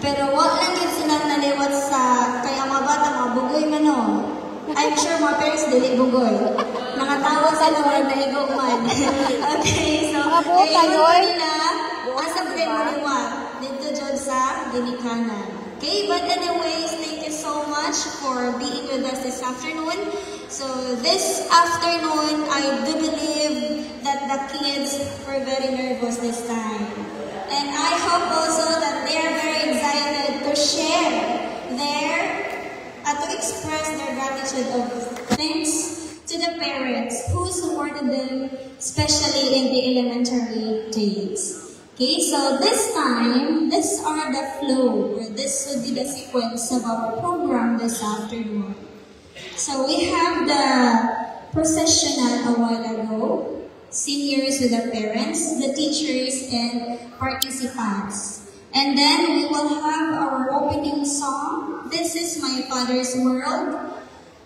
Pero wag lang yun silang naliwat sa kaya mga bata, mga bugoy man o. I'm sure mga parents dili bugoy. Nakatawa sa naman na higaw man. Okay, so kaya nila, asa po kayo maliwat dito dyan sa ginikanan. Okay, but anyways, thank you so much for being with us this afternoon. So this afternoon, I do believe that the kids were very nervous this time. And I hope also that they are very excited to share to express their gratitude of thanks to the parents who supported them, especially in the elementary days. Okay, so this time, these are the flow, or this would be the sequence of our program this afternoon. So we have the processional a while ago, seniors with the parents, the teachers, and participants. And then we will have our opening song, This is My Father's World.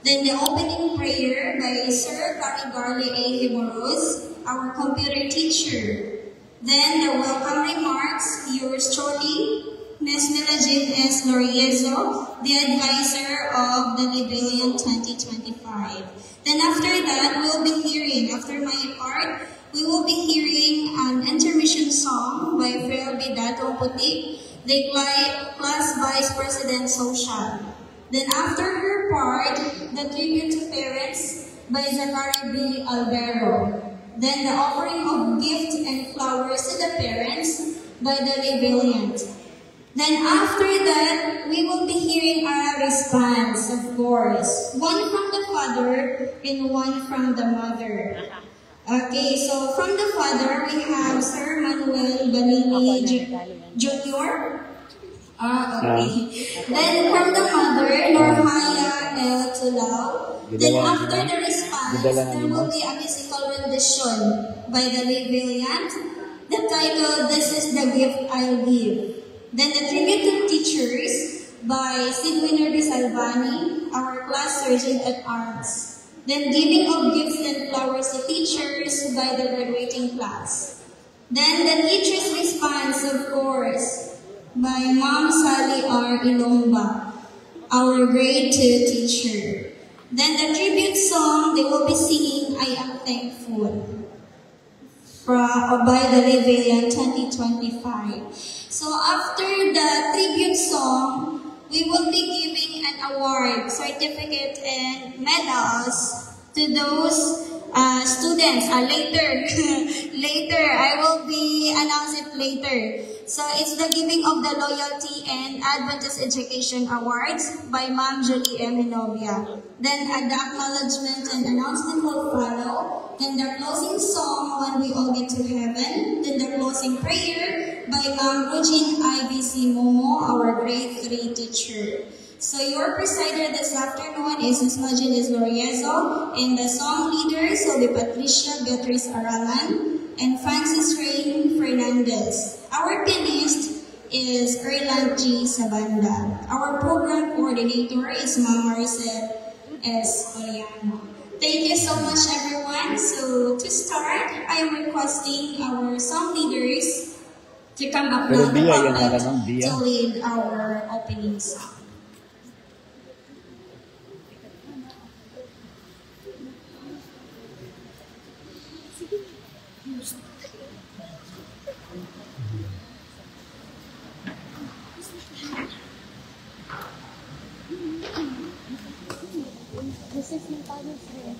Then the opening prayer by Sir Carigarli A. Himoros, our computer teacher. Then the welcome remarks, yours truly, Ms. Mila Jean S. Loriezo, the advisor of the Rebellion 2025. Then after that, we'll be hearing, after my part, we will be hearing an intermission song by Frere Bidato Puti, the class vice president social. Then after her part, the tribute to parents by Zachary B. Albero. Then the offering of gift and flowers to the parents by the Rebellion. Then after that, we will be hearing a response, of course. One from the father and one from the mother. Okay, so from the father, we have Sir Manuel Banini Jr. Okay. Then from the mother, Norhaya El Tulao. Then after the response, there will be a musical rendition by the Rebellion. The title, This is the Gift I'll Give. Then the tribute to teachers by Sidwiner de Salvani, our class sergeant at arms. Then giving of gifts and flowers to teachers by the graduating class. Then the teacher's response, of course, by Ma'am Sally R. Ilomba, our grade 2 teacher. Then the tribute song, they will be singing, I Am Thankful, by the Rebellion 2025. So after the tribute song, we will be giving an award, certificate, and medals to those students. Later, I will be announcing it later. So it's the giving of the Loyalty and Adventist Education Awards by Ma'am Julie M. Hinovia. Then the acknowledgement and announcement will follow. Then the closing song, When We All Get to Heaven. Then the closing prayer by Ma'am Rugin IBC Momo, our grade 3 teacher. So your presider this afternoon is Ms. Majines Loriezo, and the song leaders will be Patricia Beatriz Aralan and Francis Rain Fernandez. Our pianist is Erland G. Sabanda. Our program coordinator is Ma'am Maricel S. Oriano. Thank you so much, everyone. So to start, I am requesting our song leaders to come up now to lead our opening song. This is my father's way.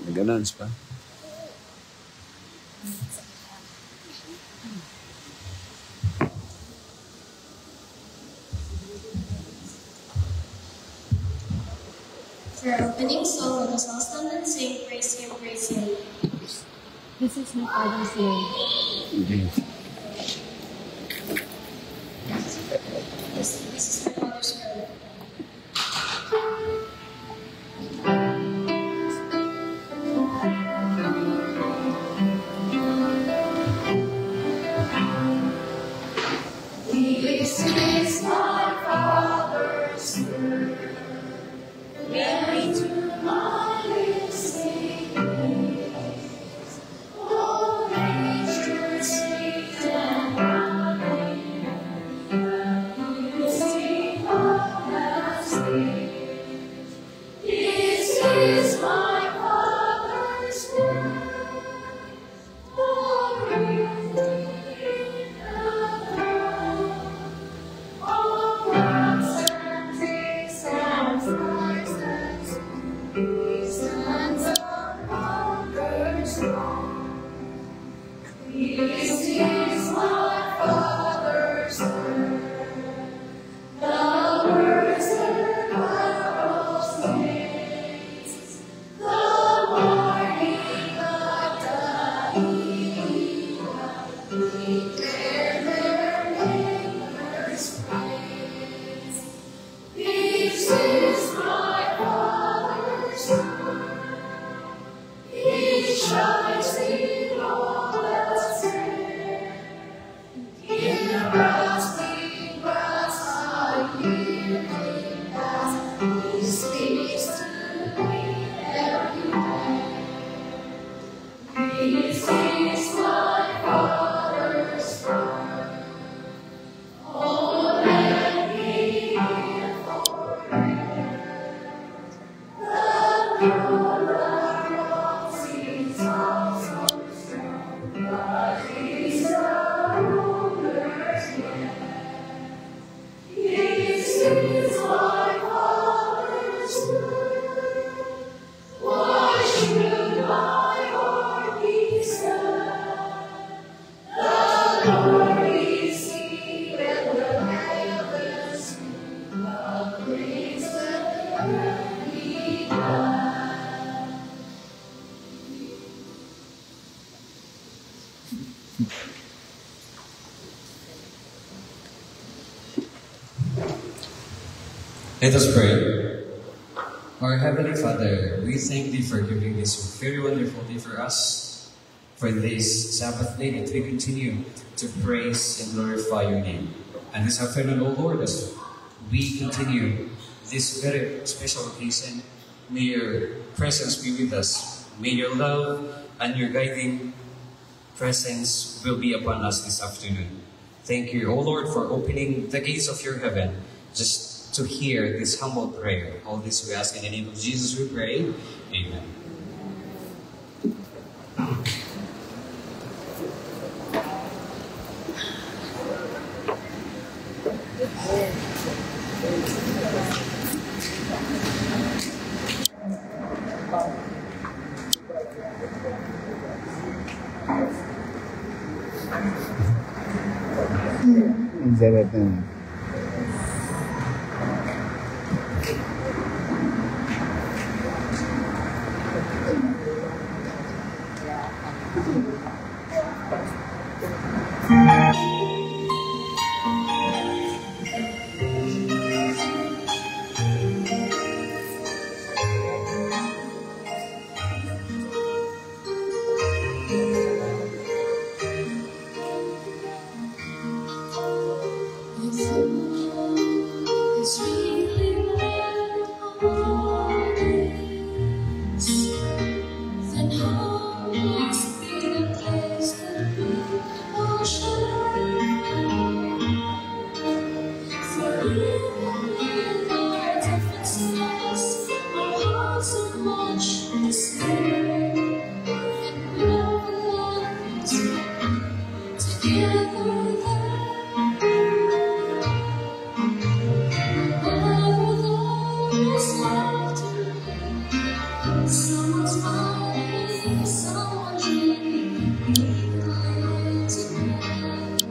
Nag-announce pa. For our opening song, let us all stand and sing, Praise Him, Praise Him. This is my father's way. This is my father's word. This is my father's word, very to my lips. Sons of Father's love. This is what Father's word. The words that carols makes, the morning of the evening, declare their neighbors' praise. This is my Father's word. He shines in all the sand. In the rusty grass I hear him pass. He speaks to me everywhere. This is my Father's word. Oh, let me hear forever. The throne of is also strong, but he's the ruler's hand. This is my Father's word. Why should my heart be sad? The Lord is here and the heavens sing the praise that He does. Let us pray. Our Heavenly Father, we thank Thee for giving this very wonderful day for us, for this Sabbath day that we continue to praise and glorify Your name. And this afternoon, O Lord, as we continue this very special occasion, may Your presence be with us. May Your love and Your guiding presence will be upon us this afternoon. Thank You, O Lord, for opening the gates of Your heaven just to hear this humble prayer. All this we ask in the name of Jesus we pray. Amen. Ang sarap na. It's really what heart is. Then how must be the place that we all share? For even with our differences, our hearts are much the same. And we're alive together there. Someone's smiling, someone dreaming, we can live together.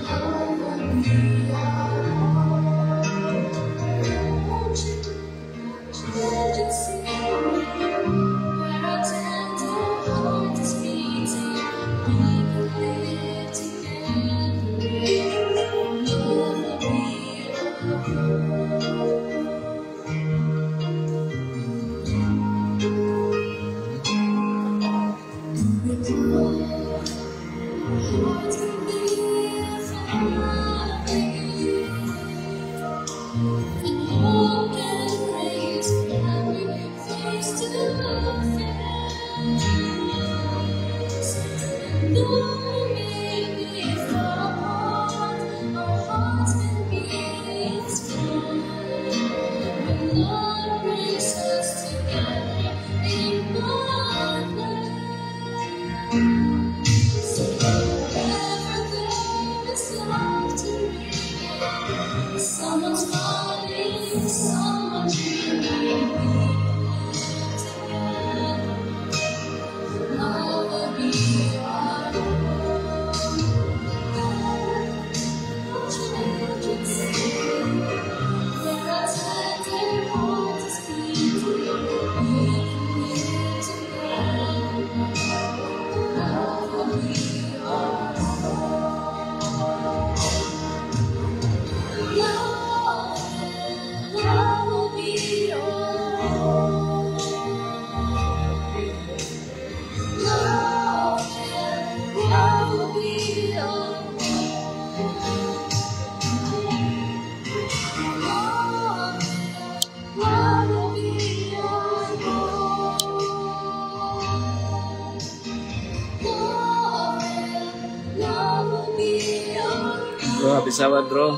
Oh, when we are alone, won't you see where our tender heart is beating? We can live together. Love will be alone. Hearts can be and hope and praise can we face to face. And though we may be apart, our hearts can be strong. When love brings us together in one place. So wherever there is laughter, someone's smiling, someone dreaming. Sawad, bro.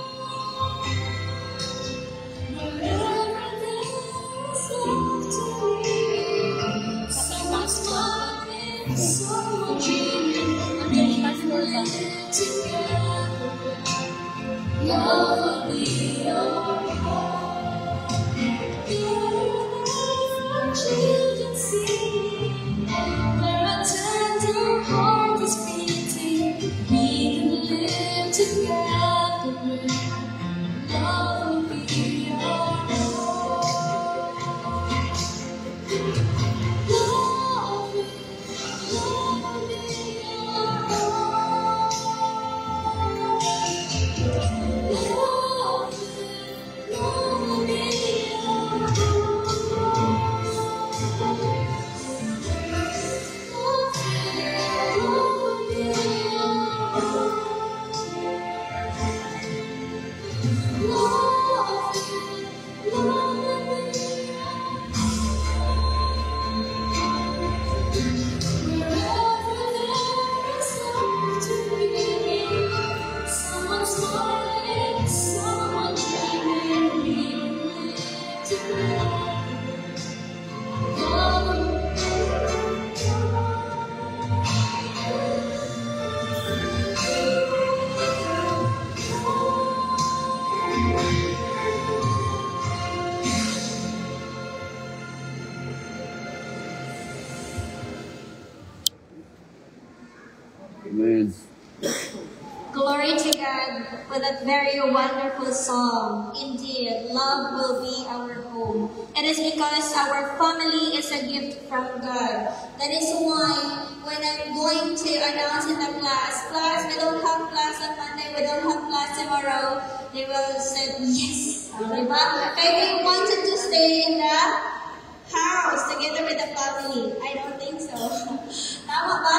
Amen. Glory to God for that very wonderful song. Indeed, love will be our home. It is because our family is a gift from God. That is why when I'm going to announce in the class, we don't have class on Monday, we don't have class tomorrow, they will say, yes. Diba? Kaya they wanted to stay in the house together with the family. I don't think so. Tama ba?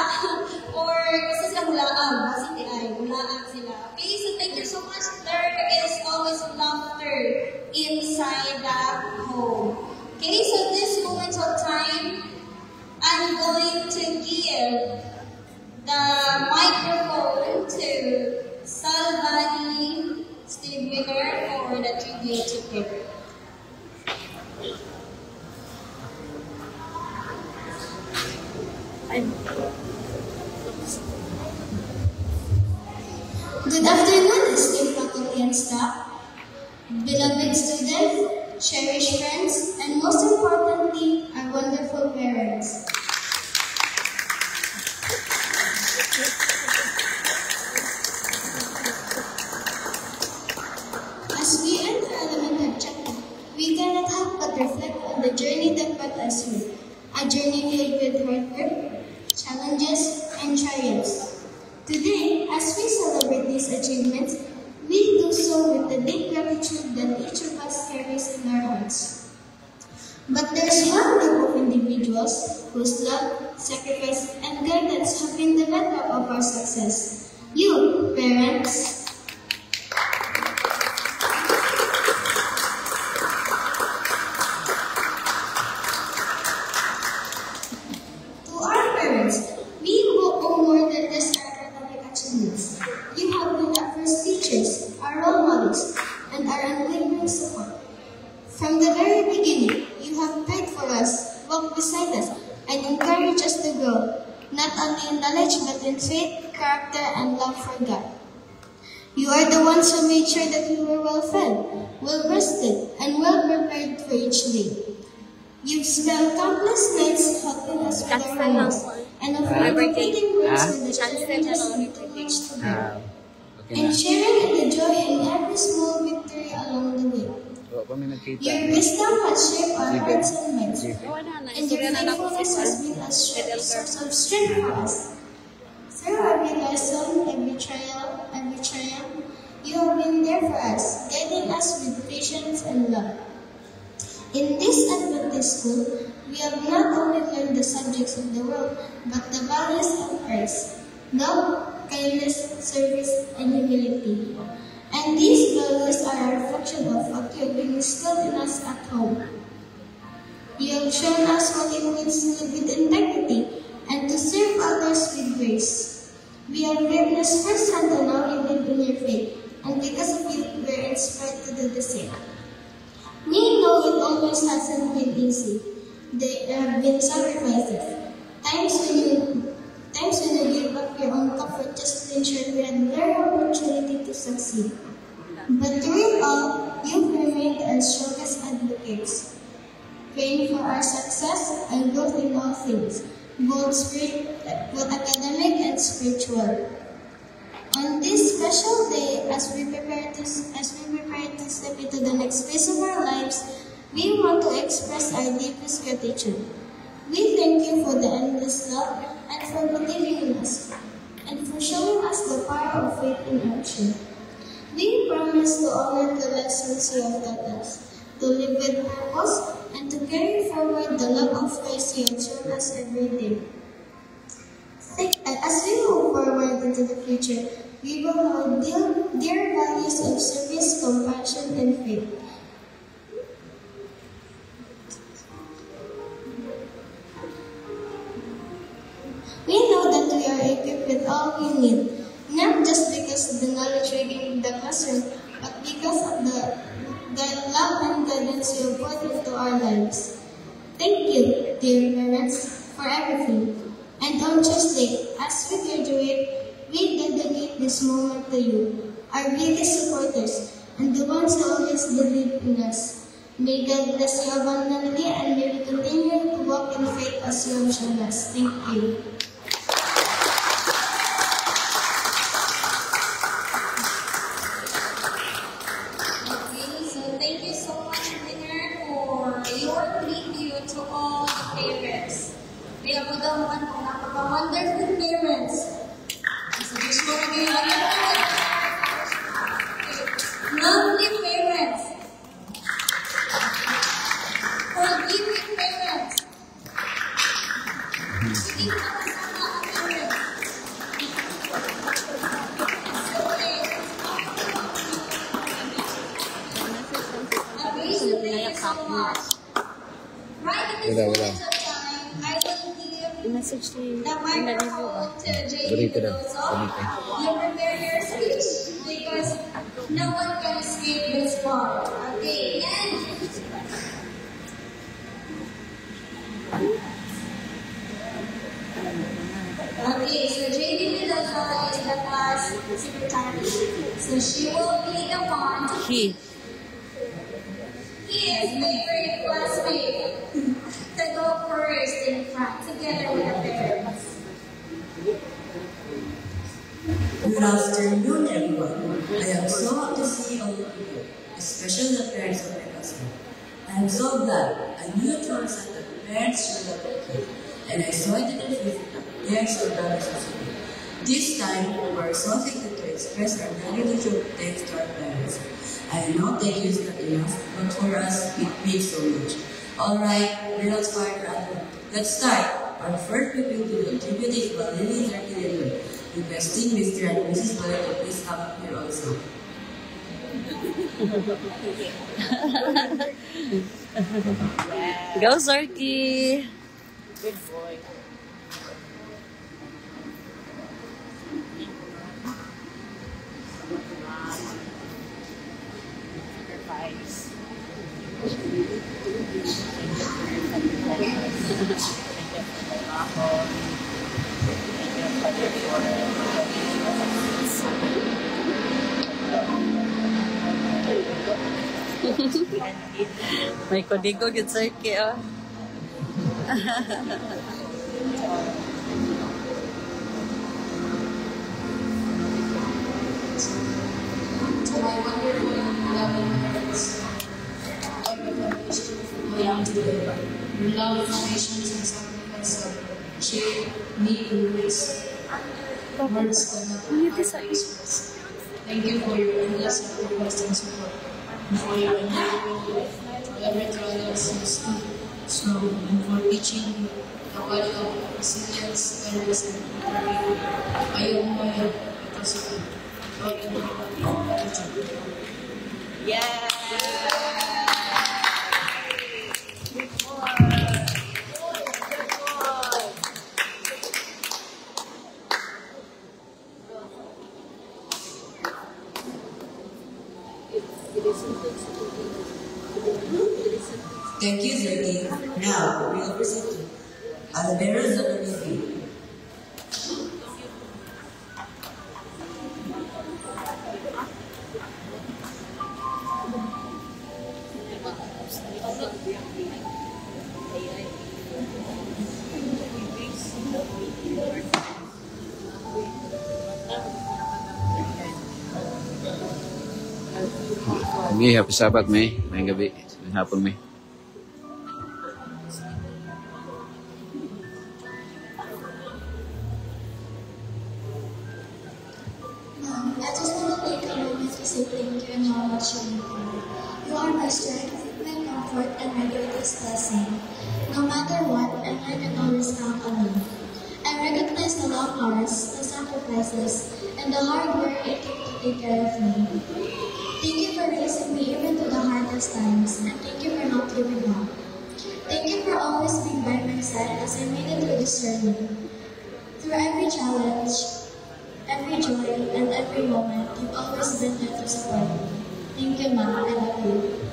Or gusto sila hulaan. Kasi ay, hulaan sila. Okay, so thank you so much. There is always laughter inside the home. Okay, so this moment of time, I'm going to give the microphone to Salvani Steve Winner for the tribute to Peter. Good afternoon, esteemed faculty and staff, beloved students, cherished friends, and most importantly, our wonderful parents. As we enter elementary chapter, we cannot help but reflect on the journey that brought us here, a journey filled with hard work, challenges, and triumphs. Today, as we celebrate these achievements, we do so with the deep gratitude that each of us carries in our hearts. But there's one group of individuals whose love, sacrifice, and guidance have been the bedrock of our success. You, parents. To our parents, we owe more than just our academic achievements. You have been our first teachers, our role models, and our unwavering support. From the very beginning, you have prayed for us, walked beside us, and encouraged us to grow, not only in knowledge but in faith, character, and love for God. You are the ones who made sure that we were well fed, well rested, and well prepared for each day. You've spent countless nights helping us with our homeworks, and often completing works with the challenges we reached together, and sharing in the joy in every small victory along the way. Your wisdom has shaped our hearts and minds, and your faithfulness has been a source of strength for us. Through every lesson, every trial, every triumph, you have been there for us, guiding us with patience and love. In this Adventist school, we have not only learned the subjects of the world, but the values of Christ: love, kindness, service, and humility. And these values are a reflection of what you have been instilled in us at home. You have shown us what it means to live with integrity and to serve others with grace. We have witnessed firsthand on how you live in your faith and because of it, we're inspired to do the same. We know it always hasn't been easy. There have been sacrifices. Times when you give up your own comfort just to ensure we had their opportunity to succeed. But through it all, you've remained our strongest advocates, praying for our success and growth in all things, both academic and spiritual. On this special day, as we prepare to step into the next phase of our lives, we want to express our deepest gratitude. We thank you for the endless love and for believing in us, and for showing us the power of faith in action. We promise to honor the lessons you have taught us, to live with purpose, and to carry forward the love of Christ you have shown us every day. As we move forward into the future, we will hold dear values of service, compassion, and faith. We know that we are equipped with all we need, not just because of the knowledge we gain in the classroom, but because of the love and guidance you have brought into our lives. Thank you, dear parents, for everything. And on Tuesday, as we graduate, we dedicate this moment to you, our biggest supporters, and the ones who always believe in us. May God bless you abundantly, and may we continue to walk in faith as you have shown us. Thank you. Okay, so thank you so much, Winner, for your tribute to all the parents. We have wonderful parents. So this will be lovely parents. Forgiving parents. Hindi ka kasama ang parents. Okay, so thank you so much. Right at this moment of time, I will give Message to you. the microphone to J.D. Balita na. Mendoza. Balita. You prepare your speech because no one can escape this part. Okay, and okay, so J.D. Mendoza is the class secretary. So she will be the one. He. He is my favorite classmate to go first in front together with the parents. Good afternoon, everyone. I am so happy to see all of you, especially the parents of my classroom. I am so glad I knew at once that the parents showed up okay, and I saw it in the face that parents or brothers of me. This time, we are so excited to express our gratitude and thanks to our parents. I know thank you is not enough, but for us, it means so much. Alright, we're not far rather. Let's start. Our first review to the tribute is by Lily Zarkilin, requesting Mr. and Mrs. Boyle to please come up here also. Go, Zorky! Good boy. May kodigo gid Zorky, oh. To my wonderful and loving parents, I wish to belong today. Your love, patience, and sacrifice have shaped me in ways words cannot express. Thank you for your endless sacrifice and support, and for your endeavor for every trial since strong, and for teaching me the value of resilience, kindness, and integrity. I am my because of you. God and everybody. University. Alvaro Zamanidi. May happy Sabat, May. May gabi. May hapon, May. I just want to take a moment to say thank you and how much you mean to me. You are my strength, my comfort, and my greatest blessing. No matter what, and I can always count on you. I recognize the long hours, the sacrifices, and the hard work it took to take care of me. Thank you for raising me even to the hardest times, and thank you for not giving up. Thank you for always being by my side as I made it through this journey. Through every challenge, every joy, and every moment, you've always been there to support me. Thank you, Ma. I love you.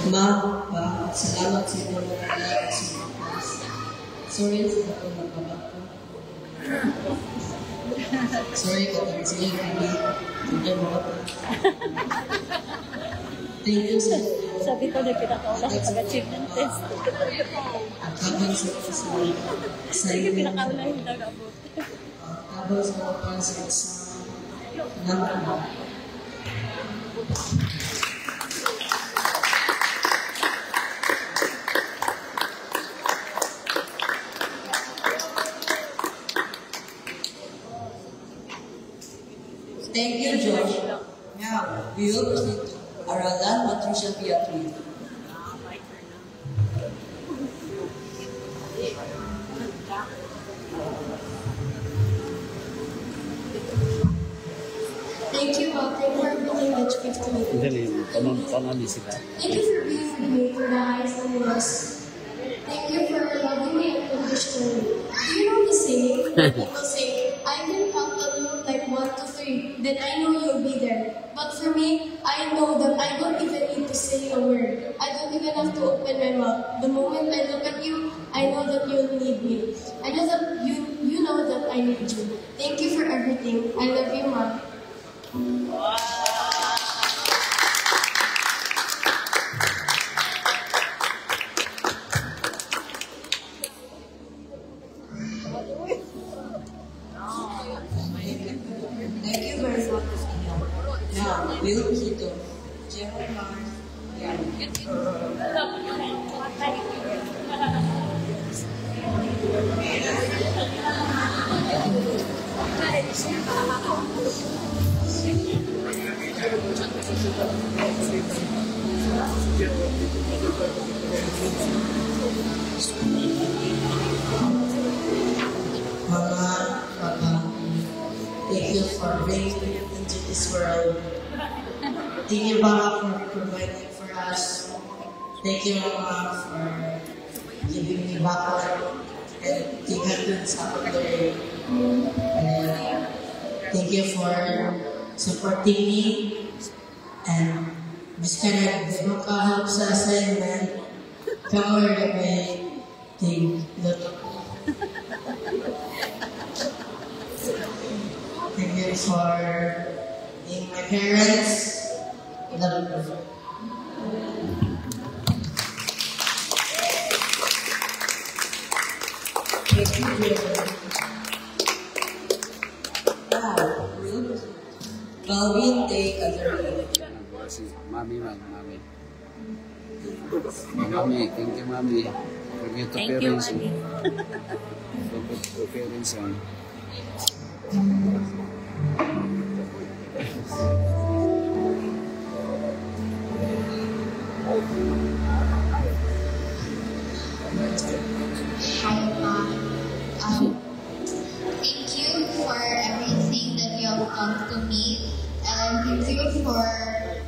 Ma, Pa, salamat sa inyo mga anak sa mga class. Sorry sa ako nagkabak ko. Sorry ka lang sa iyo, Bibi. Hindi mo ka. Thank you sa inyo. Sabi ko na pinakaula sa pag-achieve ng test. Habang sa Sige, iyo. pinakaula yung nag-abot. Habang sa mga process naman mo. Thank you, Josh. Now, we will proceed to Aralan Patricia Beatriz. Thank you, Ma. Thank you for bringing that gift to me. Dali, tanon di sila. Thank you for being with me through the highs and the lows. Thank you for loving me unconditionally. Do you know the saying? People say, I can count on you like 1 to 3, then I know you'll be there. But for me, I know that I don't even need to say a word. I don't even have to open my mouth. The moment I look at you, I know that you'll need me. I know that you know that I need you. Thank you for everything. I love you, Ma. Thank you very much. Now, we will proceed to Jeremiah. Mama, Papa, thank you for bringing me into this world. Thank you, Mama, for providing for us. Thank you, Mama, for giving me back and tingnan sa pagdari. And thank you for supporting me. And this kind of di makahelp sa assignment, come where I think that thank you for being my parents. Love you. Calvin take other. Si Mami, Mami. Mami, thank you, Mami. Forget to Thank you, parents. Mami. Forget to parents.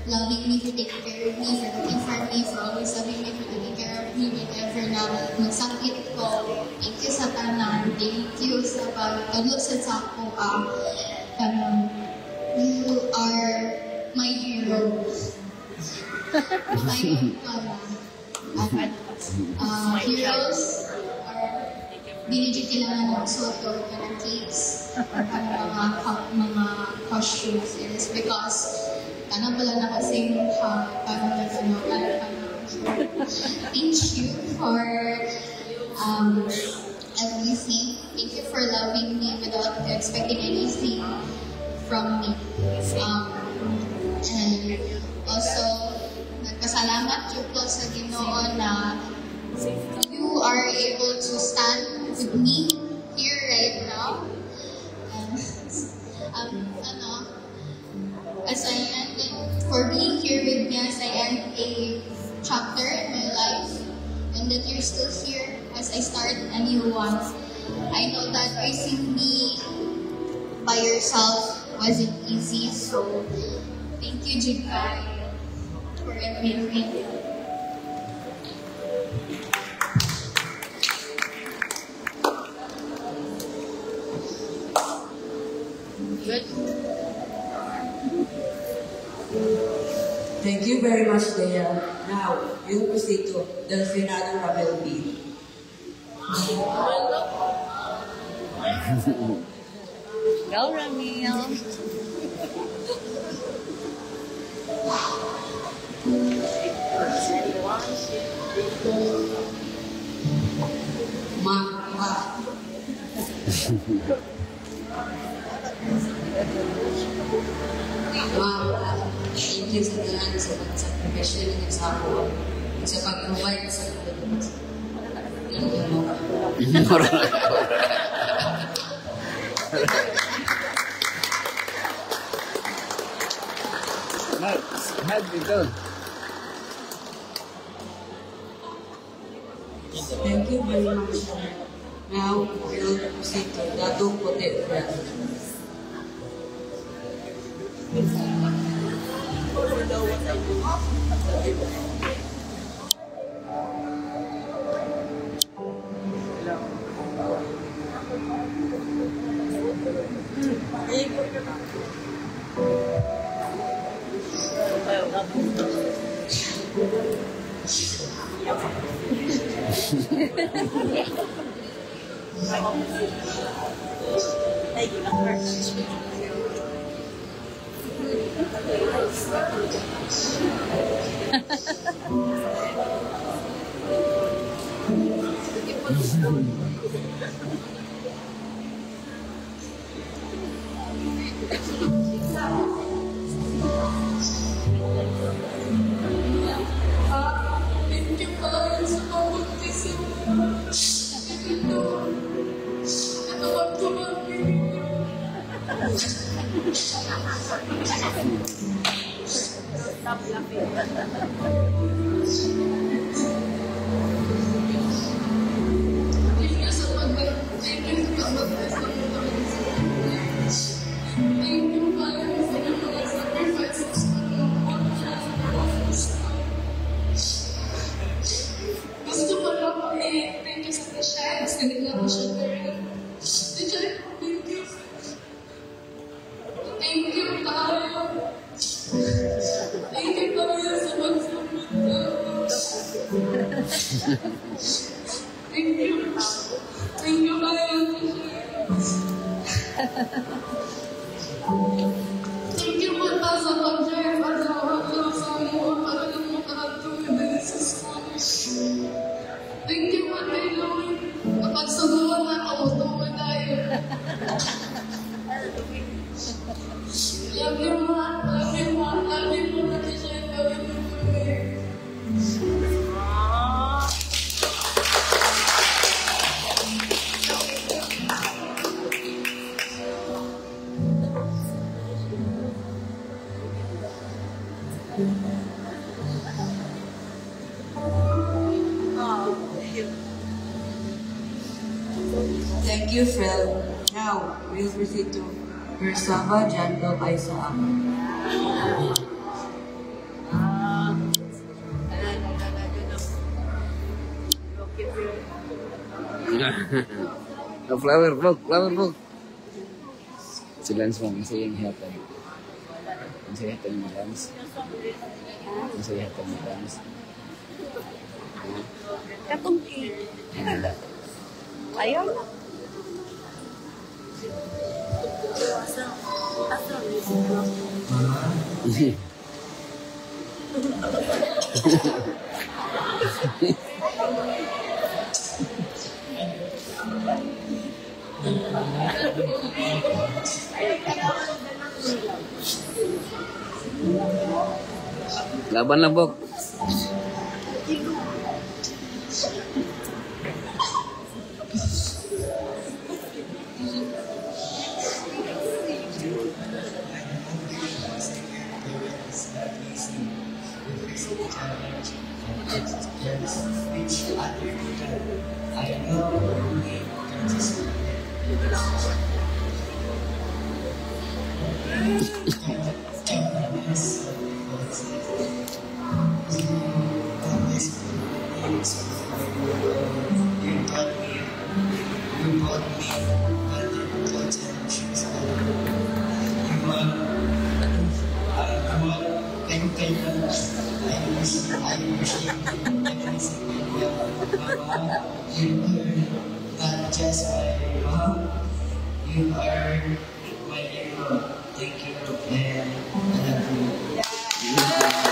loving me, for taking care of me, for looking for me, for always loving me, for taking care of me whenever na magsakit ko. Thank you sa tanan. Thank you sa pagtulog sa sako. You are my hero. Heroes are dinigit kailangan ng soto ng cakes or mga costumes is because tanong pala na kasing thank you for everything. Thank you for loving me without expecting anything from me. And also, nagpasalamat yung ko sa Ginoo na you are able to stand with me here right now. As I end, for being here with me as I end a chapter in my life, and that you're still here as I start a new one. I know that raising me by yourself wasn't easy, so thank you, Jigay, for everything. Good. Thank you very much, Leah. Now, we'll proceed to Delfinado Rabel B. Go, Ramil. Thank you sa tanan sa profession ng sa ako, sa pag-provide sa kapatid. Mahal dito. Thank you very much. Now, we'll proceed to Dadong Pote. Thank you, Phil. Now, we'll proceed to Versava Jando Isaac. flower book. Si Lance mo, masaya yung hihatan. Masaya hihatan mo, Lance. Masaya hihatan mo, Lance. Katong cake. Ayaw na. Laban lang, Bok. Not just my mom, you are my hero. Thank you, and I love you.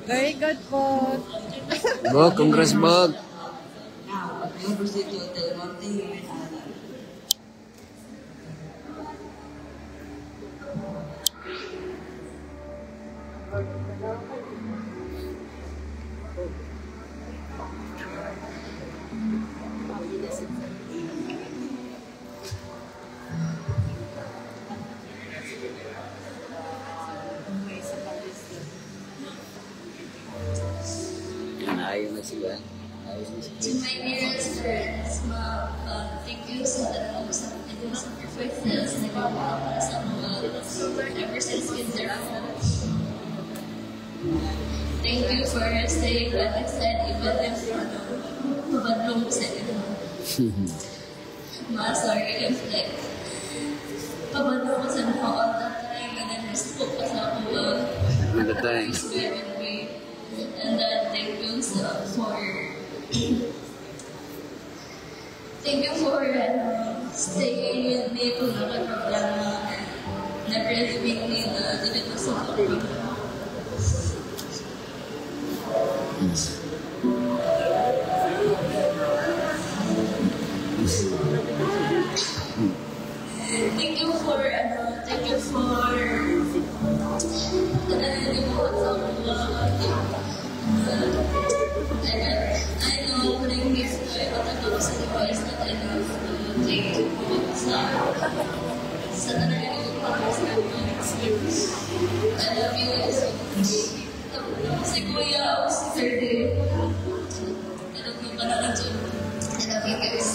Very good po. Bok, congrats, Bok. Now, we will proceed to the mountain human honor. Ayaw na sila. Ayaw na To sila. my dearest friends, Ma'am, thank you sa sacrifices na ginawa para sa mga ever since kids are ako. Thank you for staying by my side even if pabadlong sa inyo. Ma, sorry if like pabadlong ko sa inyo all the time and then spoke ka sa ako All the time. and thank you for staying with me through the problema and never leaving me na dito sa problema. Thank you for I know putting me through it, but I'm sacrifice that I have to take sa talaga yung I love you so much. Si Kuya o si Sir Dave. I love you pala na dyan. I love you guys.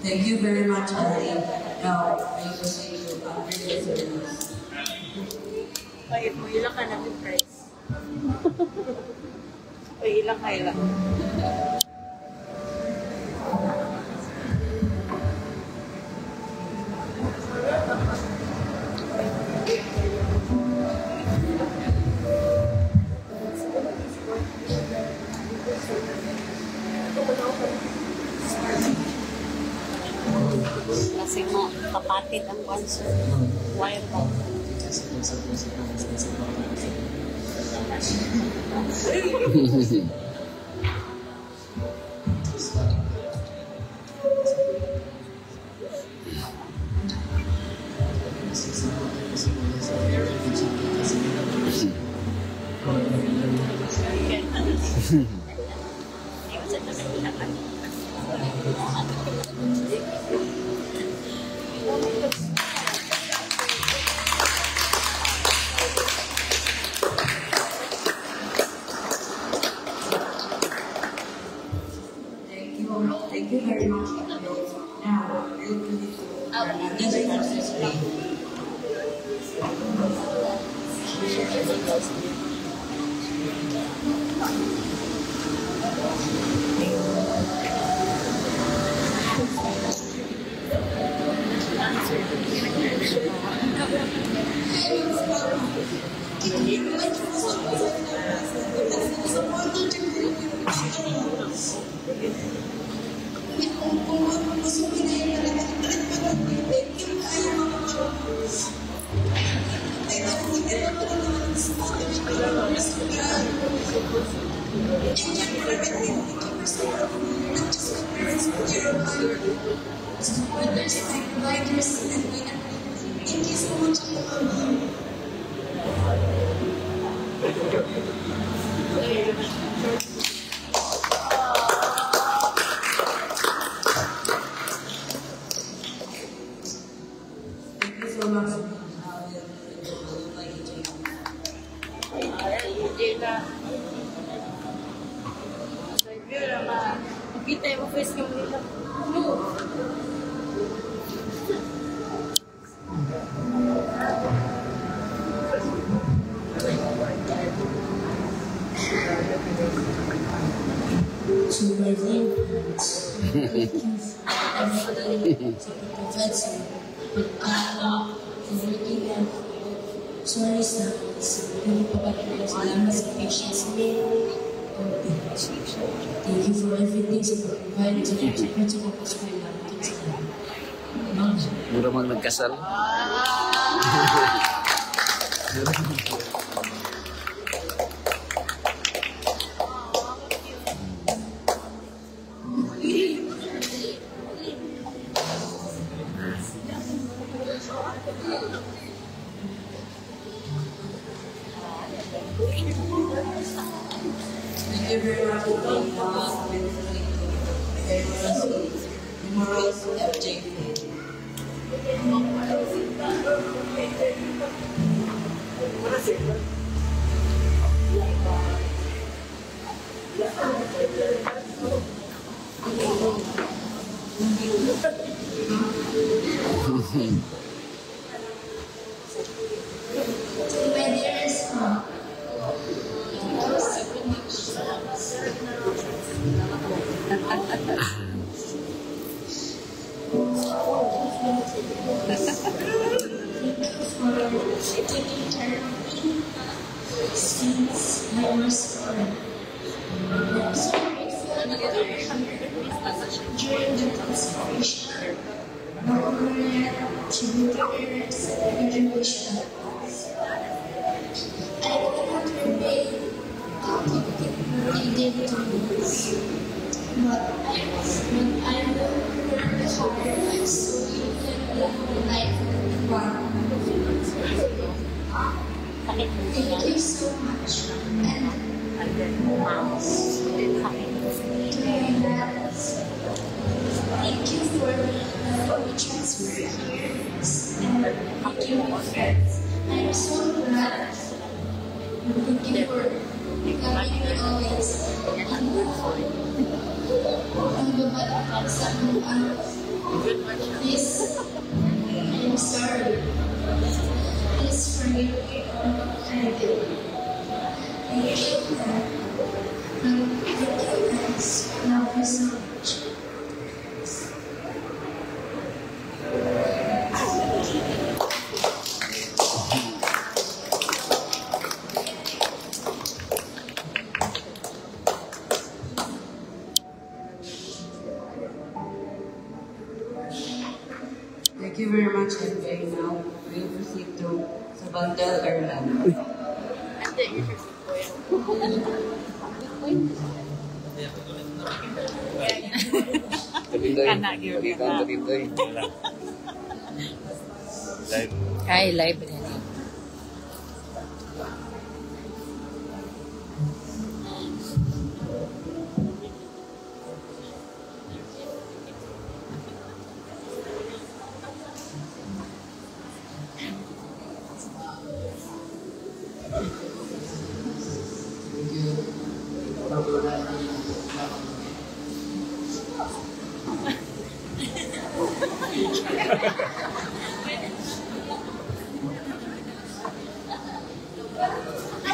Thank you very much, Ali. Now, I proceed to upgrade the service. Ay, mo ilang ka namin price. Ay, ilang ka ilang. Kasi mo, kapatid ang concert. Wire ba? Thank you very much. Now, we'll proceed to another conversation. Thank you so much. Kita yung face ng nila. To my dear parents, thank you for everything to prevent me. But working out. Sorry, sir. Hindi pa pala salamat sa patience mo. Thank you for everything sa pag-provide sa pag-support sa pag-support namin sa lahat. Mura mang nagkasal. Thank you very much for being Memorials FJ. My dearest mom, for taking care of me since I was born. I'm so grateful that during the consecration, tributaries, and graduation, I could not repay what he did to me. But I will work hard so you can live the life you want. Thank you so much. And to my dad, thank you for the transfer here and making me friends. I'm so glad. Thank you for loving me always. Please, I'm sorry. Please forgive me all I did. Thank you, Dad. Thank you, guys. Love you so much. Thank you very much, MJ. Now we'll proceed to Sabandel Erland. Katindoy. Kana, yun. Katindoy. Kay live na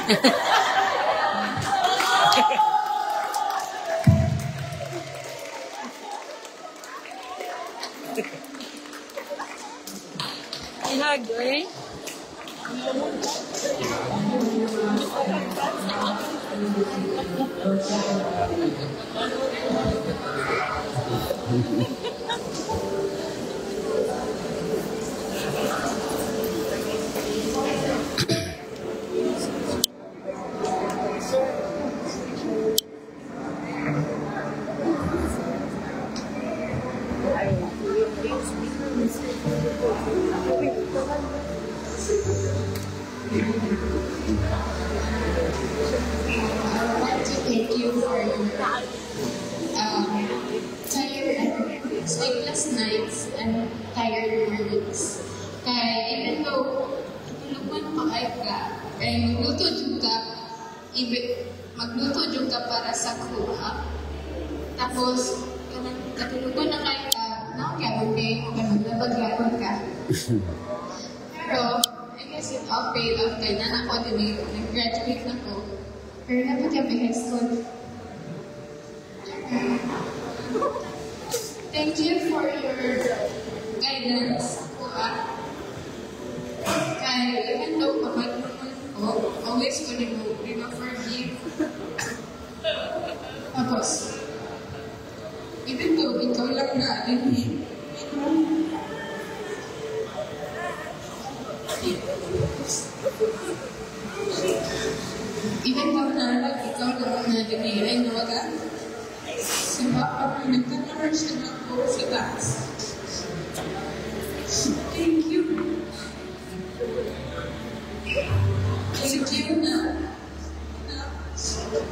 Ihag, eh? I want to thank you for your tired sleepless nights and tired mornings. Kaya even though tulugan pa kay magluto jud ka, magluto jud ka para sa kuha. Tapos kanang katulugan na kay ka, nagyapon kay maglabag-yapon ka. Pero I guess it all paid off kay na ako din nag-graduate na ko. Pero dapat yung high school. Thank you for your guidance. Kaya even though kapag naman ko, always ko rin mo forgive. Tapos, even though ikaw lang na even though na ikaw lang na dinilay na wala, kapag nagkakaroon siya ng po sa taas. Thank you. Thank you na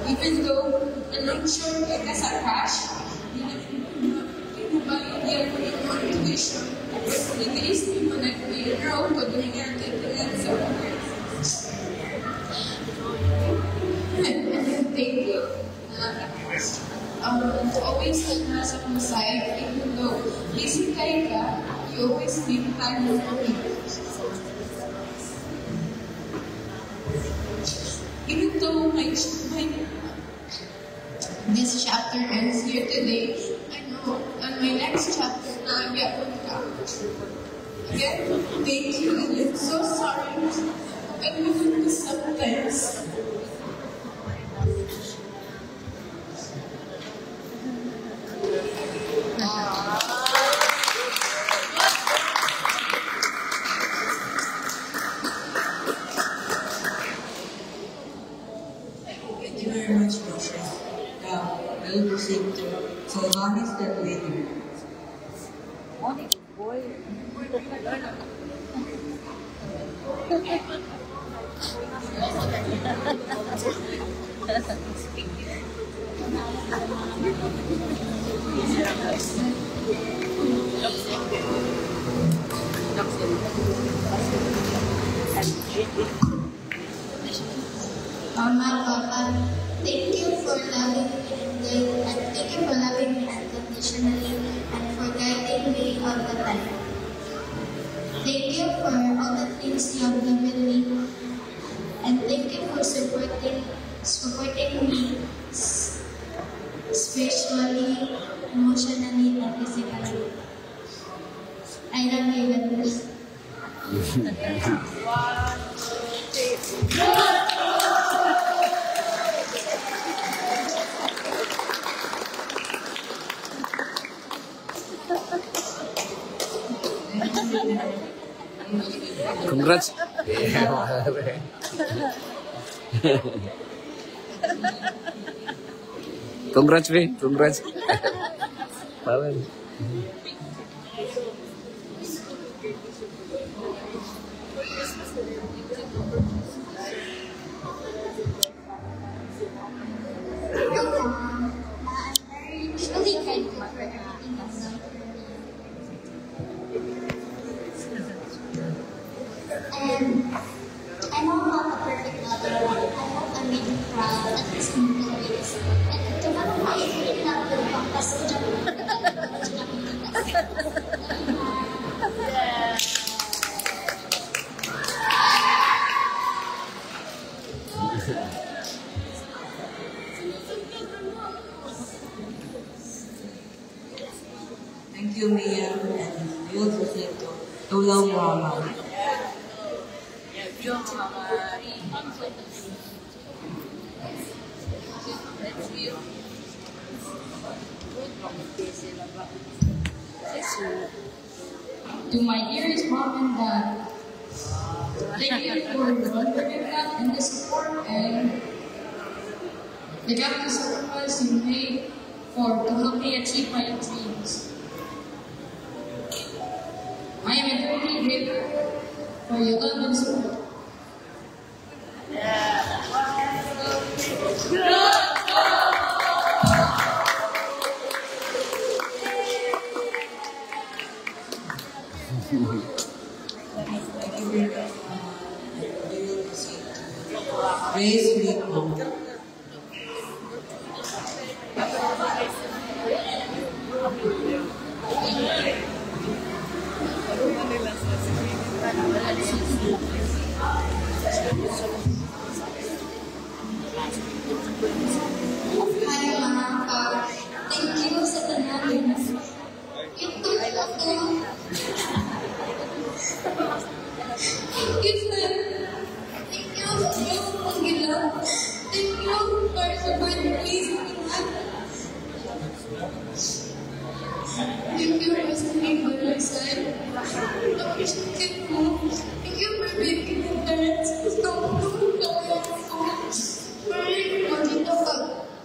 even though anong sure ka sa cash, hindi ba yung motivation? Nag-iisip mo na i-roll ko doon nga kailangan sa thank you. To always stand us on the side, even though busy kayo ka, you always make time for me. Even though this chapter ends here today, I know on my next chapter na agapon ka. Again, thank you, and I'm so sorry. I do this sometimes. Thank you very much, Moshe. Now, we'll proceed to Sylvanus the Leader. Mama, Papa, thank you for loving me and thank you for loving me unconditionally and for guiding me all the time. Thank you for all the things you have given me, and thank you for supporting me spiritually, emotionally, and physically. I love you, God bless. Congrats. Congrats, Vin. Congrats. Pawan. Truly thankful for everything you've done for me. And I know I'm not a perfect mother, but I hope I made you proud at least in little ways. And to have a wife, you didn't have to pangkas ko dyan. you, Mia, and real visit to Tulaw Muhammad. To my dearest mom and dad, thank you for the commitment and the support and the countless sacrifice you made to help me achieve my dreams. I am eternally grateful for your love and support. Grace Rico. Hi, Ma. Thank you sa tanawin. Ito ako. Thank you, sir. Thank you sa iyong paggilaw. Thank you for supporting me sa kanya. Thank you for standing by my side. Thank you. Thank you for making my parents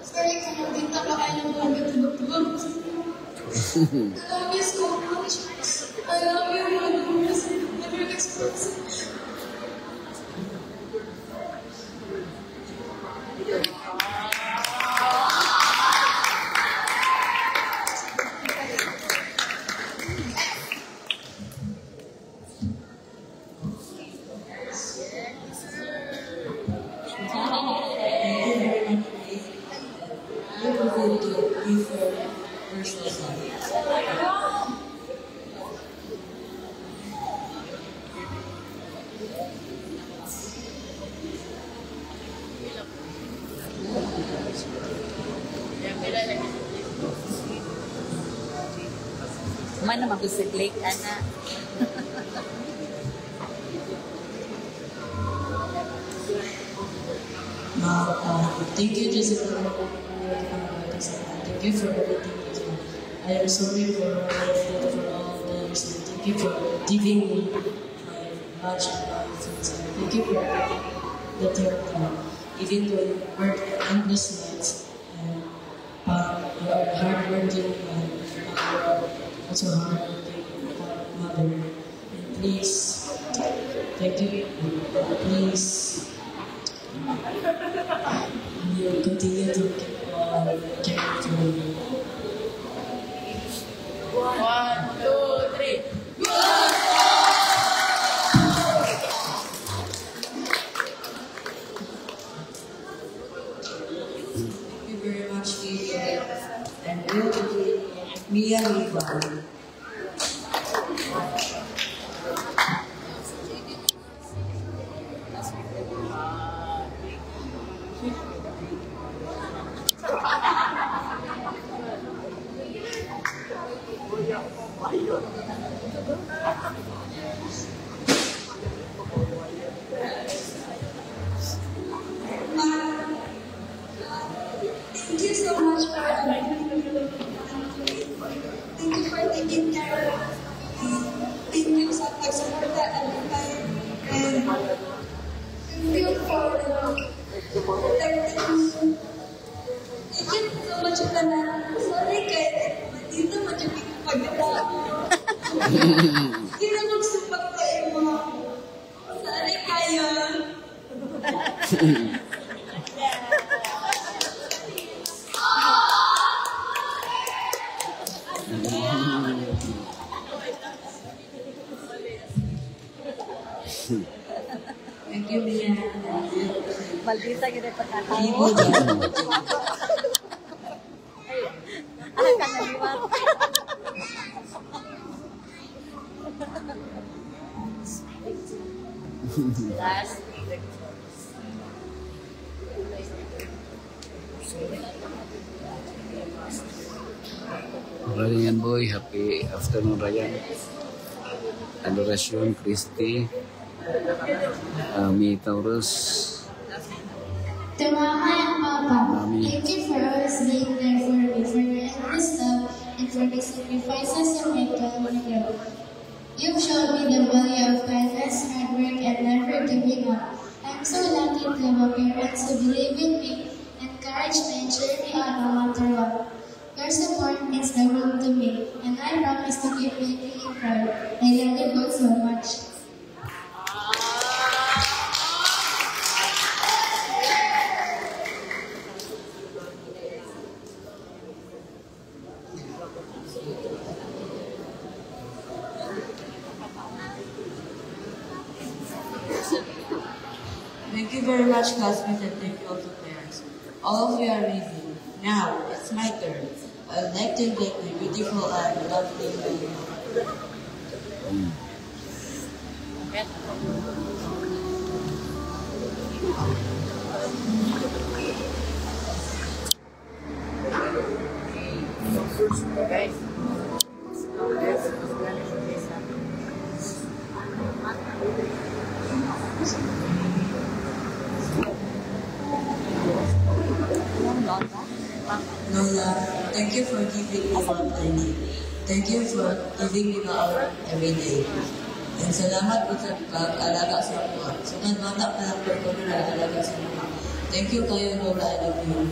Sorry ka magdita ka kayo ng mga tulog-tulog. I love you so much. I love you more than words never express. Mana mabisiglik, anak. Thank you, Jessica. Thank you for everything you do. I am sorry for all the years. Thank you for giving me my much things. Thank you for everything that you have done. Even though you work endless nights and you are hardworking and also hardworking mother. And please, thank you. Please. You continue to keep on caring for me. 1, 2, 3. Thank you very much, Mia. And real visit Mia Rival. Thank you so much for everything. Thank you for taking care of me. Thank you sa pagsuporta every time. And thank you for protecting me. Thank you so much for that. Sorry kay dito majubi ko pagkita. Hindi na magsupat kayo mga. Sorry kayo. Thank you, Mia. Maldita kita pagkatao. Ibu Ay, kanaliwat. Last. Galingan Boy, happy afternoon Ryan. Adoration, Christy, Mi Taurus. To Mama and Papa, thank you for always being there for me, for your endless love, and for the sacrifices you make to help me grow. You've shown me the value of kindness, hard work, and never giving up. I'm so lucky to have a parents who believe in me, encourage me, and cheer me on no matter what. Your support means the world to me, and I promise to keep making you proud. I love you both so much. Thank you very much, classmates, and thank you also, parents. All of you are amazing. Now, it's my turn. I'd like to invite my beautiful and lovely baby. Lola, thank you for giving me what I need. Thank you for giving me love every day. And salamat po sa pag-alaga sa mga. Sunod bata pa lang po na nag-alaga sa mga. Thank you kayo, Lola, I love you.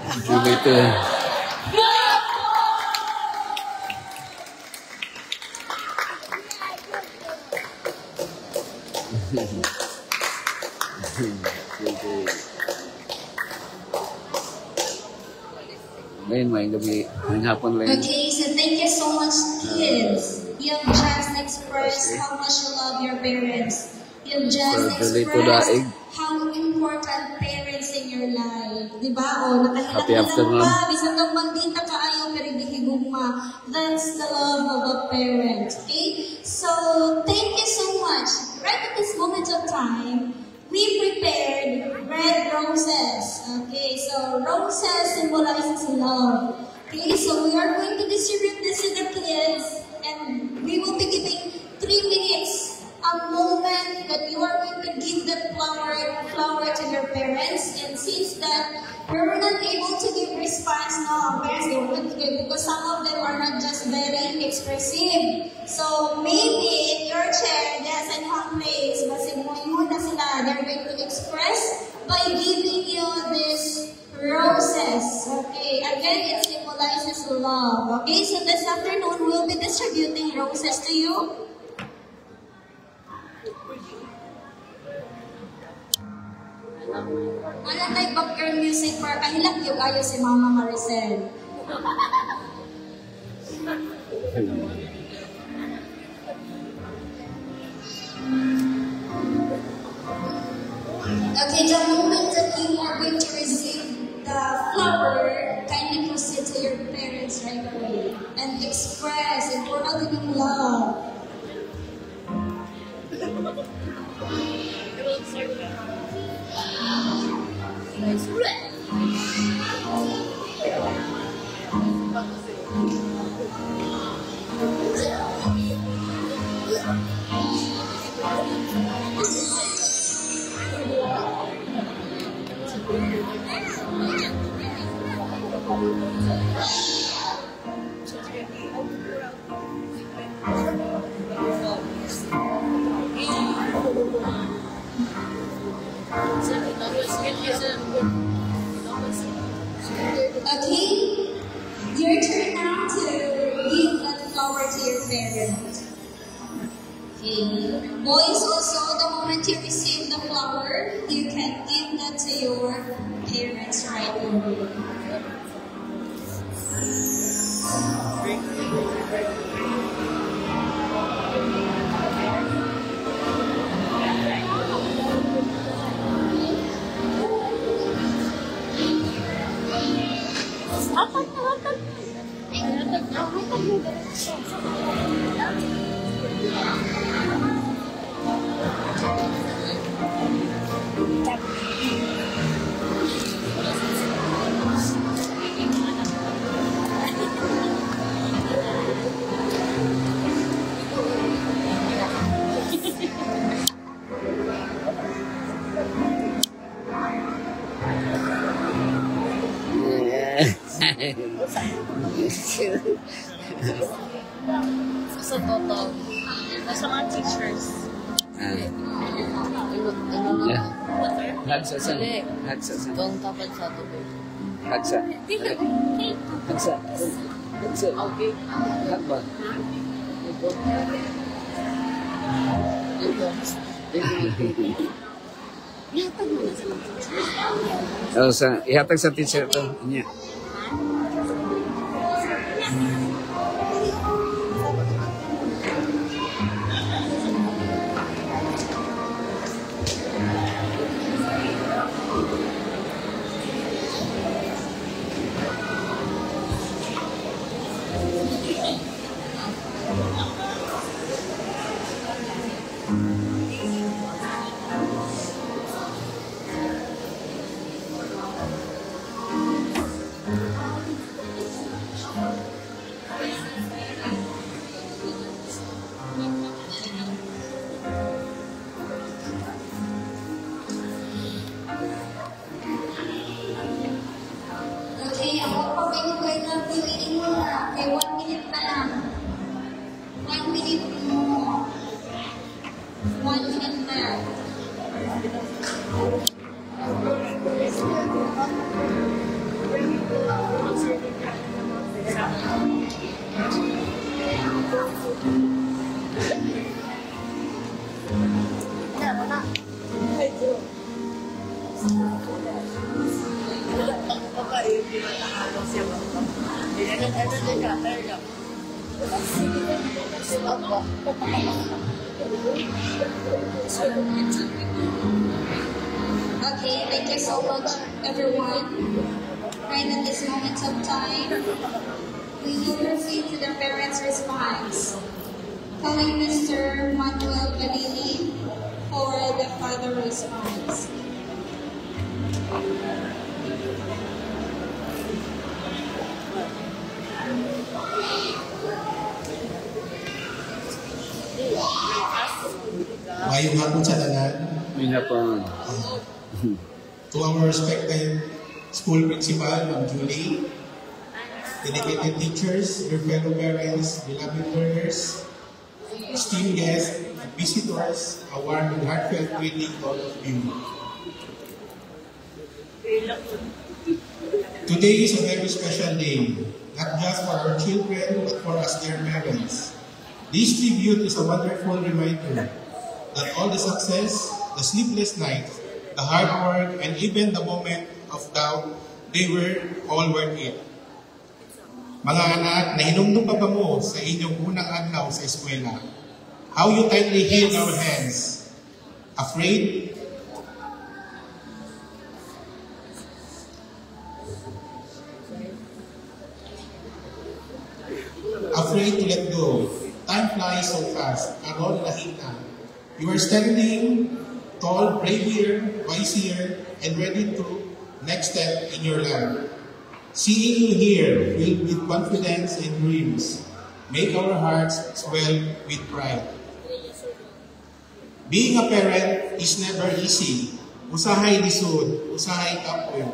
Thank you, Beto. Ngayon, may gabi, may hapon lang. Okay, so thank you so much, kids. You've just expressed how much you love your parents. You've just expressed how important parents in your life. Diba? O, nakahilang-hilang pa. Bisan kang magdita ka ayaw, pero hindi higugma. That's the love of a parent. Okay? So, thank you so much. Right at this moment of time, we prepared red roses. Okay, so roses symbolizes love. Okay, so we are going to distribute this to the kids, and we will be giving 3 minutes, a moment that you are going to give that flower to your parents. And since that we were not able to give response, no, our parents don't want to give because some of them are not just very expressive. So maybe in your chair, there's an hot place, but they're going to express by giving you these roses. Okay, again, it symbolizes love. Okay, so this afternoon we'll be distributing roses to you. Wala tayong background music para kahilak yung ayo si Mama Maricel. Okay, the moment that you are going to receive the flower, kindly proceed to your parents right away and express and pour out your love. Okay, your turn now to give that flower to your parents. Okay, boys also, the moment you receive the flower, you can give that to your parents right away. Sa totoo. Sa mga teachers. Hagsa sa. Hagsa sa. Itong tapad sa tubig. Hagsa. Hagsa. Hagsa. Okay. Hagba. Ihatag mo na sa mga teachers. Ihatag sa teacher to. Inya. Okay, ako pa pinugay na piliin mo na. Okay, 1 minute na lang. 1 minute mo. 1 minute na lang. Okay, thank you so much, everyone. Right at this moment of time, we will proceed to the parents' response. Calling Mr. Manuel Galili for the father response. Mayong hapon sa tanan. May hapon. To our respected school principal, Ma'am Julie, dedicated teachers, your fellow parents, beloved learners, esteemed guests, and visitors, a warm and heartfelt greeting to all of you. Today is a very special day, not just for our children, but for us, their parents. This tribute is a wonderful reminder that all the success, the sleepless nights, the hard work, and even the moment of doubt, they were all worth it. Mga anak, nahinumdum pa ba mo sa inyong unang adlaw sa eskwela? How you tightly held our hands? Afraid? Afraid to let go. Time flies so fast. Karon lahina. You are standing tall, braver, wiser, and ready to next step in your life. Seeing you here, filled with confidence and dreams, make our hearts swell with pride. Being a parent is never easy. Usahay lisod, usahay kapoy.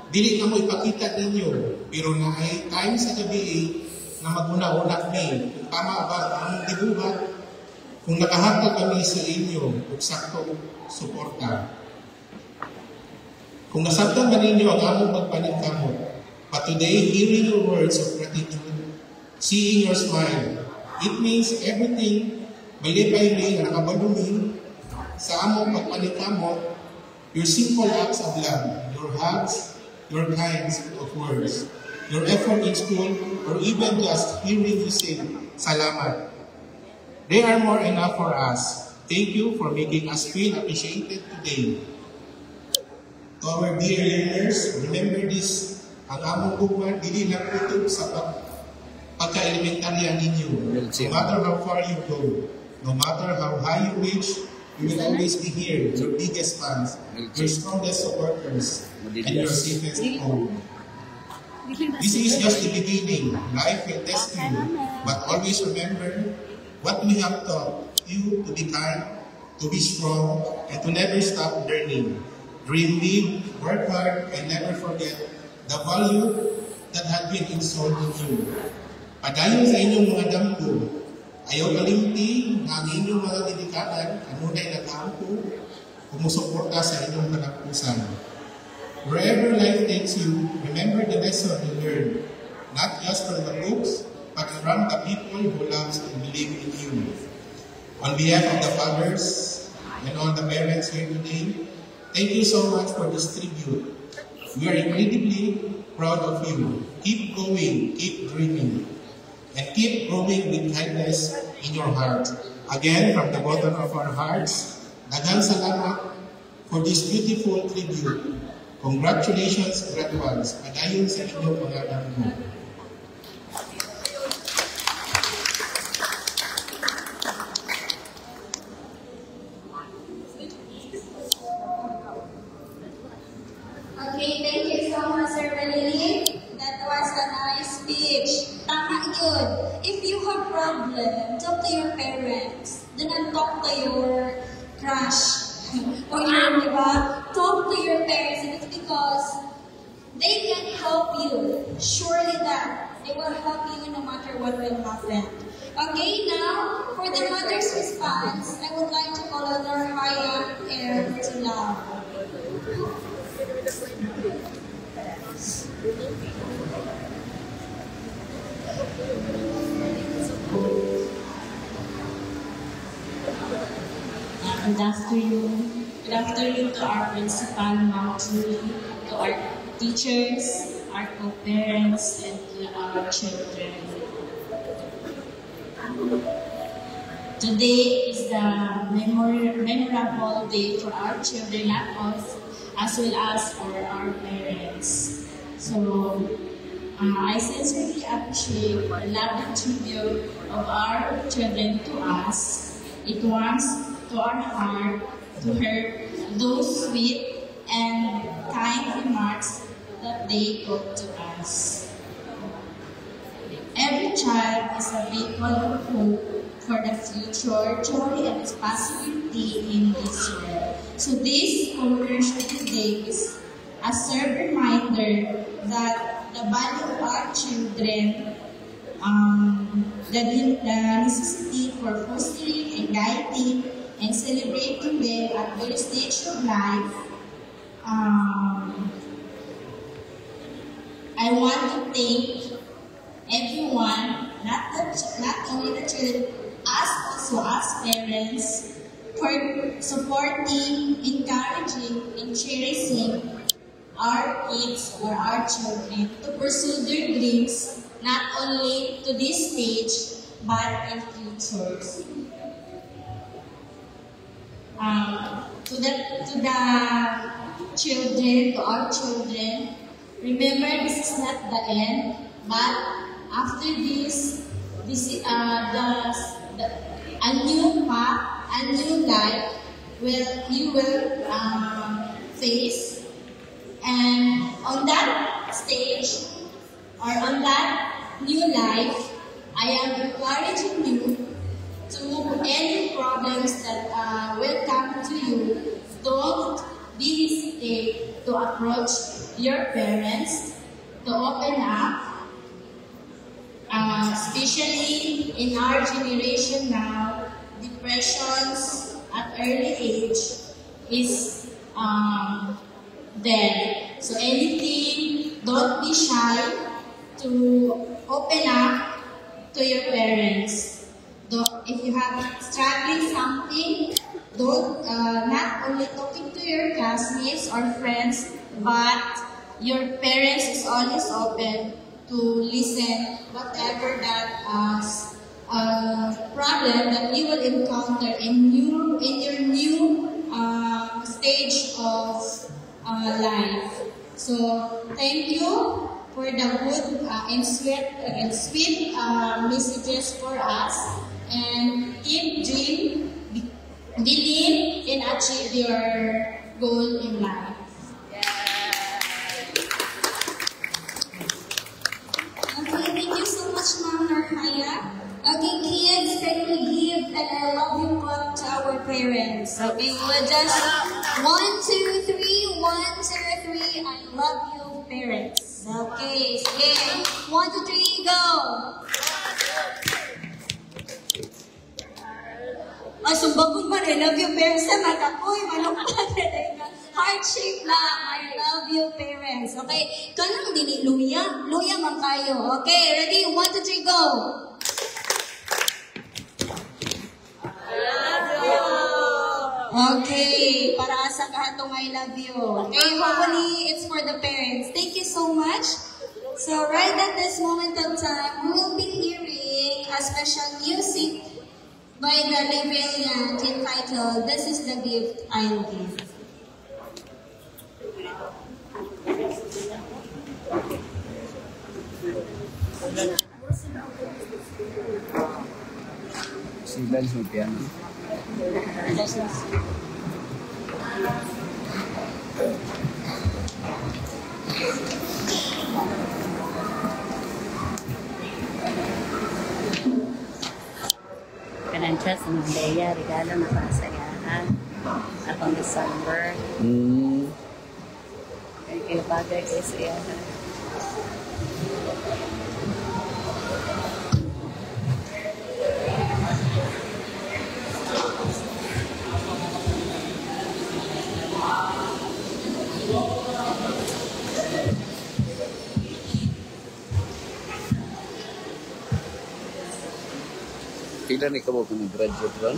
Dili na mo ipakita ninyo, pero naay time sa gabi na maguna-unak ni, kung tama ba ang dibuhat, kung nakahatag kami sa inyo, kung saktong suporta. Kung nasabtan ba ninyo ang among magpaningkamot, but today, hearing your words of gratitude, seeing your smile, it means everything, malipay-lay na nakabalungin sa among magpaningkamot, your simple acts of love, your hugs, your kinds of words, your effort in school, or even just hearing you say, salamat. They are more enough for us. Thank you for making us feel appreciated today. To our dear learners, remember this, ang among buwan, dili lang ito sa pagka-elementarya ninyo. No matter how far you go, no matter how high you reach, you will always be here, your biggest fans, your strongest supporters, and your safest home. This is just the beginning. Life will test you, but always remember what we have taught you: to be kind, to be strong, and to never stop learning. Dream big, work hard, and never forget the value that had been installed in you. Padayon sa inyong mga damgo, ayaw kalimti na ang inyong mga dedikadan, kanunay na kampo, kumusuporta sa inyong kanapusan. Wherever life takes you, remember the lesson you learned, not just from the books, but from the people who love and believe in you. On behalf of the fathers and all the parents here today, thank you so much for this tribute. We are incredibly proud of you. Keep going, keep dreaming, and keep growing with kindness in your heart. Again, from the bottom of our hearts, daghang salamat for this beautiful tribute. Congratulations, graduates. Padayon sa inyong mga damgo. Okay, thank you so much, Sir Balili. That was a nice speech. Tama yun. If you have problem, talk to your parents. Do not talk to your crush. Or your, diba? Talk to your parents. It's because they can help you. Surely that they will help you no matter what will happen. Okay, now, for the mother's response, I would like to call on our Haya Air to love. Good afternoon. Good afternoon to our principal, Ma'am Julie, to our teachers, our co-parents, and to our children. Today is the memorable day for our children, not us, as well as for our parents. So, I sincerely appreciate the loving tribute of our children to us. It warms to our heart to hear those sweet and kind remarks that they put to us. Every child is a beacon of hope for the future, joy and responsibility in this world. So this commemoration today is a serve reminder that the value of our children, the necessity for fostering and guiding and celebrating them at every stage of life. I want to thank everyone, not only the children, us also as parents, for supporting, encouraging, and cherishing our kids or our children to pursue their dreams, not only to this stage, but in futures. To the children, to our children, remember this is not the end, but after this is a new path, a new life you will face, and on that stage or on that new life, I am encouraging you to any problems that will come to you. Don't be hesitate to approach your parents, to open up, especially in our generation now. Depressions at early age is there. So anything, don't be shy to open up to your parents. If you have struggling something, don't not only talking to your classmates or friends, but your parents is always open to listen whatever that problem that you will encounter in your new stage of life. So thank you for the good and sweet messages for us, and keep dream, believe, and achieve your goal in life. Okay, thank you so much, Ma'am Narhaya. Okay, kids, can we give an I love you clap to our parents? Okay, we'll just 1, 2, 3, 1, 2, 3. I love you, parents. Okay, sige. 1, 2, 3, go! Ay, sumbagod man, I love you, parents. Matapoy, manuklat. Heart shape lang. I love you, parents. Okay, kanang dini, luya. Luya man kayo. Okay, ready? 1, 2, 3, go! Okay, para sa kahatong I love you. Okay, hopefully it's for the parents. Thank you so much. So right at this moment of time, we will be hearing a special music by the Rebellion entitled "This is the Gift I'll Give." Si Lance mag-piano. Kanancha sa Mandaya, regalo na pasayahan. Akong December. Kaya bagay kayo sa iyahan. Kailan ikaw mo graduate ron?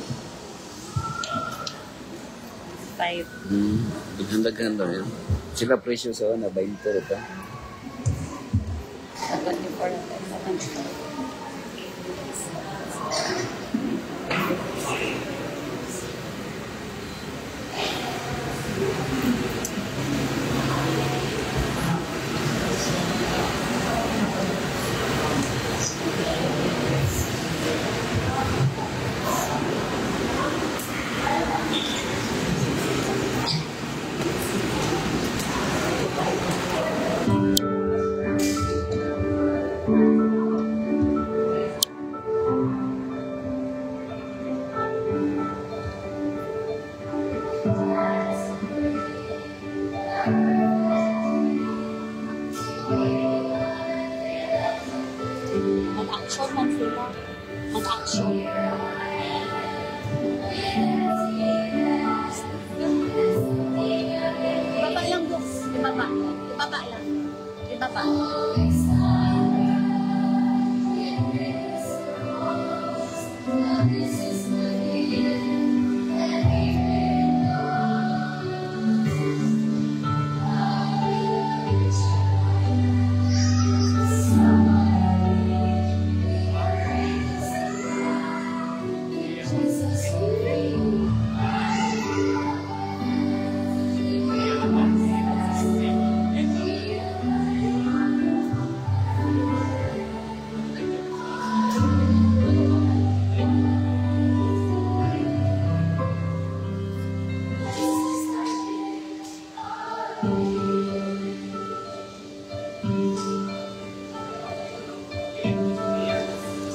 5. Handa yan. Sila presyo sa na 20 ito. 24. Mag-action man sila. Mag-action. Ibaba lang, Dok. Ibaba. Ibaba lang. Ibaba.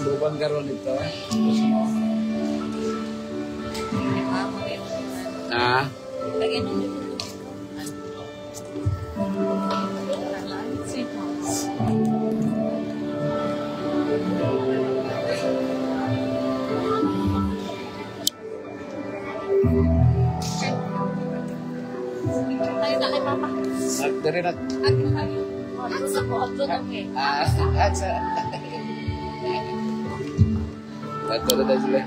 Lubang karon ito. Ah? Lagyan ng tayo na kay Papa. Dari na. Ang sa po, ito na eh. Atsa. Bato na tayo sila.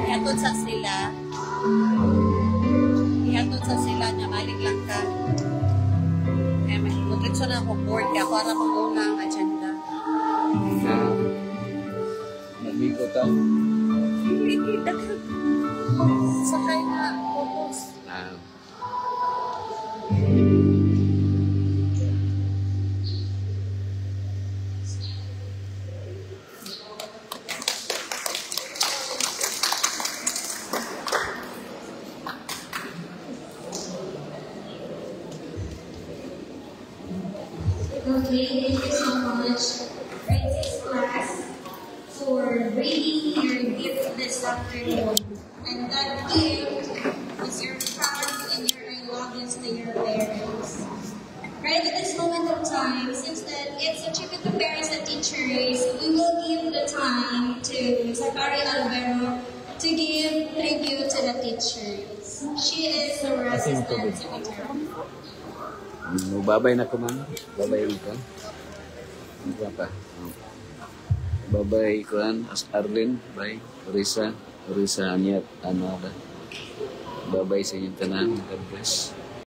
Ihatod sa sila na balik lang ka. Kaya may nutritso na ako board ka para mag-una ang agenda. Nagbigo ta. Hindi, sakay na, focus. Okay, thank you so much, grade 6 class, for bringing your gift this afternoon. And that gift is your proud and your I love yous to your parents. Right at this moment of time, since that it's a tribute to parents and teachers, we will give the time to Zachary Alvaro to give tribute to the teachers. She is the assistant secretary. Babay na ko, ma'am. Babay ko. Ano pa? Babay ko, Arlene. Bye. Orisa, Anyat, Babay sa inyong tanan. God bless.